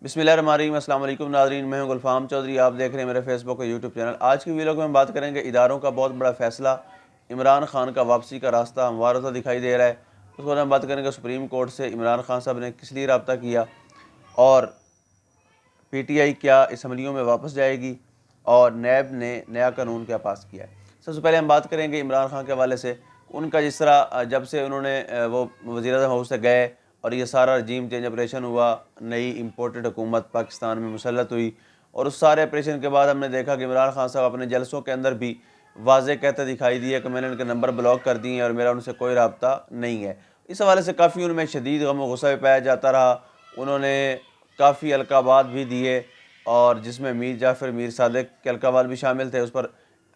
بسم اللہ الرحمن الرحیم۔ السلام علیکم ناظرین، میں ہوں گلفام چودھری، آپ دیکھ رہے ہیں میرے فیس بک اور یوٹیوب چینل۔ آج کی ویڈیو میں ہم بات کریں گے اداروں کا بہت بڑا فیصلہ، عمران خان کا واپسی کا راستہ ہموار ہوتا دکھائی دے رہا ہے۔ اس کے بعد ہم بات کریں گے سپریم کورٹ سے عمران خان صاحب نے کس لیے رابطہ کیا، اور پی ٹی آئی کیا اسمبلیوں میں واپس جائے گی، اور نیب نے نیا قانون کیا پاس کیا ہے۔ سب سے پہلے ہم بات کریں گے عمران خان کے حوالے سے، ان کا جس طرح جب سے انہوں نے وہ وزیر اعظم ہاؤس سے گئے اور یہ سارا رجیم چینج آپریشن ہوا، نئی امپورٹڈ حکومت پاکستان میں مسلط ہوئی، اور اس سارے آپریشن کے بعد ہم نے دیکھا کہ عمران خان صاحب اپنے جلسوں کے اندر بھی واضح کہتے دکھائی دیے کہ میں نے ان کے نمبر بلاک کر دیے ہیں اور میرا ان سے کوئی رابطہ نہیں ہے۔ اس حوالے سے کافی ان میں شدید غم و غصہ بھی پایا جاتا رہا۔ انہوں نے کافی القابات بھی دیے، اور جس میں میر جعفر میر صادق کے القابات بھی شامل تھے۔ اس پر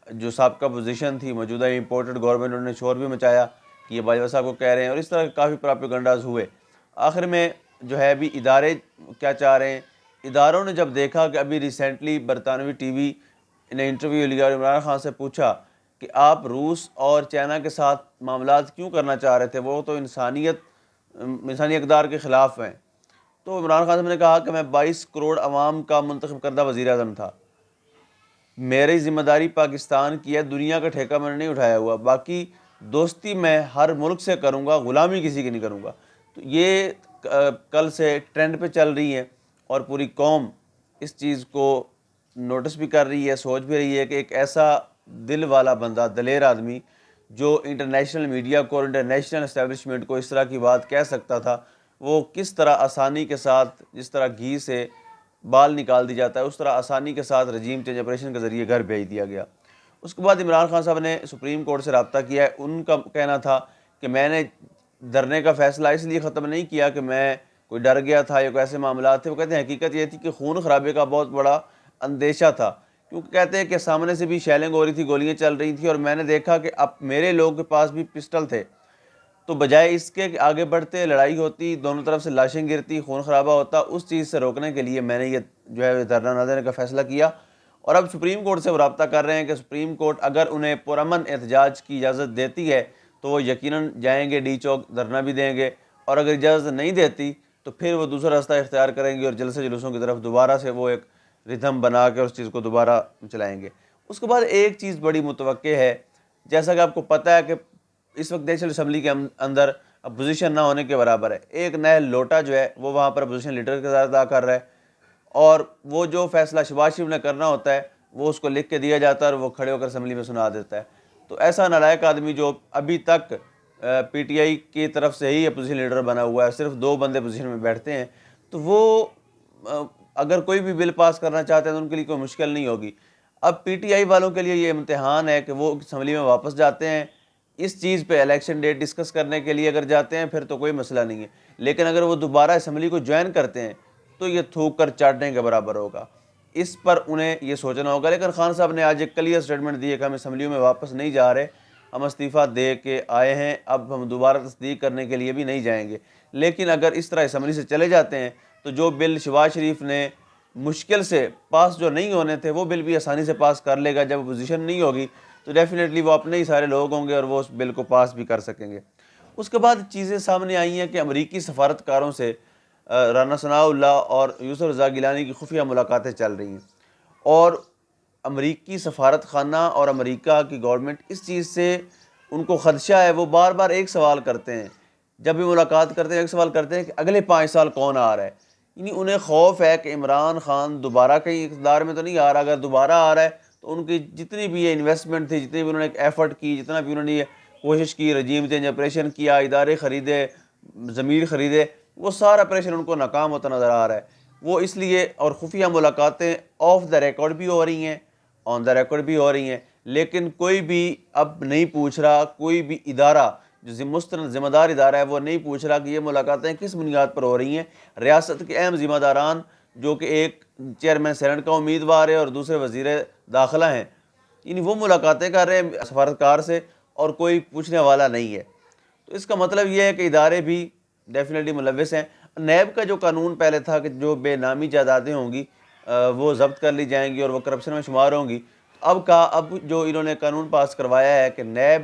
جو سابقہ پوزیشن تھی موجودہ امپورٹڈ گورنمنٹ، انہوں نے شور بھی مچایا کہ یہ باجوہ صاحب کو کہہ رہے ہیں، اور اس طرح کے کافی پراپیگنڈاز ہوئے۔ آخر میں جو ہے بھی ادارے کیا چاہ رہے ہیں، اداروں نے جب دیکھا کہ ابھی ریسنٹلی برطانوی ٹی وی نے انٹرویو لیا اور عمران خان سے پوچھا کہ آپ روس اور چائنا کے ساتھ معاملات کیوں کرنا چاہ رہے تھے، وہ تو انسانی اقدار کے خلاف ہیں، تو عمران خان صاحب نے کہا کہ میں 22 کروڑ عوام کا منتخب کردہ وزیر اعظم تھا، میری ذمہ داری پاکستان کی ہے، دنیا کا ٹھیکہ میں نے نہیں اٹھایا ہوا، باقی دوستی میں ہر ملک سے کروں گا، غلامی کسی کی نہیں کروں گا۔ تو یہ کل سے ٹرینڈ پہ چل رہی ہے، اور پوری قوم اس چیز کو نوٹس بھی کر رہی ہے، سوچ بھی رہی ہے کہ ایک ایسا دل والا بندہ، دلیر آدمی جو انٹرنیشنل میڈیا کو اور انٹرنیشنل اسٹیبلشمنٹ کو اس طرح کی بات کہہ سکتا تھا، وہ کس طرح آسانی کے ساتھ، جس طرح گھی سے بال نکال دی جاتا ہے اس طرح آسانی کے ساتھ رجیم چینج آپریشن کے ذریعے گھر بھیج دیا گیا۔ اس کے بعد عمران خان صاحب نے سپریم کورٹ سے رابطہ کیا ہے۔ ان کا کہنا تھا کہ میں نے دھرنے کا فیصلہ اس لیے ختم نہیں کیا کہ میں کوئی ڈر گیا تھا یا کوئی ایسے معاملات تھے، وہ کہتے ہیں حقیقت یہ تھی کہ خون خرابے کا بہت بڑا اندیشہ تھا، کیونکہ کہتے ہیں کہ سامنے سے بھی شیلنگ ہو رہی تھی، گولیاں چل رہی تھیں، اور میں نے دیکھا کہ اب میرے لوگوں کے پاس بھی پسٹل تھے، تو بجائے اس کے کہ آگے بڑھتے لڑائی ہوتی، دونوں طرف سے لاشیں گرتی، خون خرابہ ہوتا، اس چیز سے روکنے کے لیے میں نے یہ جو ہے دھرنا نہ دینے کا فیصلہ کیا۔ اور اب سپریم کورٹ سے وہ رابطہ کر رہے ہیں کہ سپریم کورٹ اگر انہیں پرامن احتجاج کی اجازت دیتی ہے تو وہ یقیناً جائیں گے ڈی چوک، دھرنا بھی دیں گے، اور اگر اجازت نہیں دیتی تو پھر وہ دوسرا راستہ اختیار کریں گے اور جلسے جلوسوں کی طرف دوبارہ سے وہ ایک ردھم بنا کے اس چیز کو دوبارہ چلائیں گے۔ اس کے بعد ایک چیز بڑی متوقع ہے، جیسا کہ آپ کو پتہ ہے کہ اس وقت نیشنل اسمبلی کے اندر اپوزیشن نہ ہونے کے برابر ہے، ایک نیا لوٹا جو ہے وہ وہاں پر اپوزیشن لیڈر کا کردار ادا کر رہا ہے، اور وہ جو فیصلہ شہباز شریف نے کرنا ہوتا ہے وہ اس کو لکھ کے دیا جاتا ہے اور وہ کھڑے ہو کر اسمبلی میں سنا دیتا ہے۔ تو ایسا نالائق آدمی جو ابھی تک پی ٹی آئی کی طرف سے ہی اپوزیشن لیڈر بنا ہوا ہے، صرف 2 بندے اپوزیشن میں بیٹھتے ہیں، تو وہ اگر کوئی بھی بل پاس کرنا چاہتے ہیں تو ان کے لیے کوئی مشکل نہیں ہوگی۔ اب پی ٹی آئی والوں کے لیے یہ امتحان ہے کہ وہ اسمبلی میں واپس جاتے ہیں، اس چیز پہ الیکشن ڈیٹ ڈسکس کرنے کے لیے اگر جاتے ہیں پھر تو کوئی مسئلہ نہیں ہے، لیکن اگر وہ دوبارہ اسمبلی کو جوائن کرتے ہیں تو یہ تھوک کر چاٹنے کے برابر ہوگا، اس پر انہیں یہ سوچنا ہوگا۔ لیکن خان صاحب نے آج ایک کلیئر اسٹیٹمنٹ دی ہے کہ ہم اسمبلیوں میں واپس نہیں جا رہے، ہم استعفیٰ دے کے آئے ہیں، اب ہم دوبارہ تصدیق کرنے کے لیے بھی نہیں جائیں گے۔ لیکن اگر اس طرح اسمبلی سے چلے جاتے ہیں تو جو بل شہباز شریف نے مشکل سے پاس جو نہیں ہونے تھے وہ بل بھی آسانی سے پاس کر لے گا، جب اپوزیشن نہیں ہوگی تو ڈیفینیٹلی وہ اپنے ہی سارے لوگ ہوں گے اور وہ اس بل کو پاس بھی کر سکیں گے۔ اس کے بعد چیزیں سامنے آئی ہیں کہ امریکی سفارتکاروں سے رانا ثناء اللہ اور یوسف رضا گیلانی کی خفیہ ملاقاتیں چل رہی ہیں، اور امریکی سفارت خانہ اور امریکہ کی گورنمنٹ اس چیز سے ان کو خدشہ ہے، وہ بار بار ایک سوال کرتے ہیں، جب بھی ملاقات کرتے ہیں ایک سوال کرتے ہیں کہ اگلے 5 سال کون آ رہا ہے، یعنی انہیں خوف ہے کہ عمران خان دوبارہ کہیں اقتدار میں تو نہیں آ رہا، اگر دوبارہ آ رہا ہے تو ان کی جتنی بھی یہ انویسٹمنٹ تھی، جتنی بھی انہوں نے ایک ایفرٹ کی، جتنا بھی انہوں نے یہ کوشش کی، رجیم چینج آپریشن کیا، ادارے خریدے، ضمیر خریدے، وہ سارا آپریشن ان کو ناکام ہوتا نظر آ رہا ہے۔ وہ اس لیے، اور خفیہ ملاقاتیں آف دا ریکارڈ بھی ہو رہی ہیں، آن دا ریکارڈ بھی ہو رہی ہیں، لیکن کوئی بھی اب نہیں پوچھ رہا، کوئی بھی ادارہ جو مستند ذمہ دار ادارہ ہے وہ نہیں پوچھ رہا کہ یہ ملاقاتیں کس بنیاد پر ہو رہی ہیں۔ ریاست کے اہم ذمہ داران جو کہ ایک چیئرمین سینٹ کا امیدوار ہے اور دوسرے وزیر داخلہ ہیں، یعنی وہ ملاقاتیں کر رہے ہیں سفارتکار سے، اور کوئی پوچھنے والا نہیں ہے۔ تو اس کا مطلب یہ ہے کہ ادارے بھی ڈیفینیٹلی ملوث ہیں۔ نیب کا جو قانون پہلے تھا کہ جو بے نامی جائیدادیں ہوں گی وہ ضبط کر لی جائیں گی اور وہ کرپشن میں شمار ہوں گی، اب جو انہوں نے قانون پاس کروایا ہے کہ نیب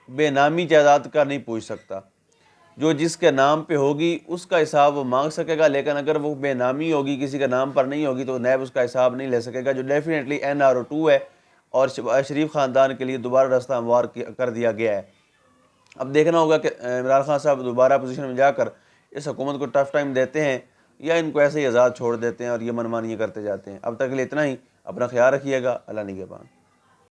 بے نامی جائیداد کا نہیں پوچھ سکتا، جو جس کے نام پہ ہوگی اس کا حساب وہ مانگ سکے گا، لیکن اگر وہ بے نامی ہوگی، کسی کے نام پر نہیں ہوگی، تو نیب اس کا حساب نہیں لے سکے گا، جو ڈیفینیٹلی NRO2 ہے اور شہباز شریف خاندان کے لیے دوبارہ راستہ ہموار کر دیا گیا ہے۔ اب دیکھنا ہوگا کہ عمران خان صاحب دوبارہ اپوزیشن میں جا کر اس حکومت کو ٹف ٹائم دیتے ہیں یا ان کو ایسے ہی آزاد چھوڑ دیتے ہیں اور یہ منمانیاں کرتے جاتے ہیں۔ اب تک کے لیے اتنا ہی، اپنا خیال رکھیے گا، اللہ نگہبان۔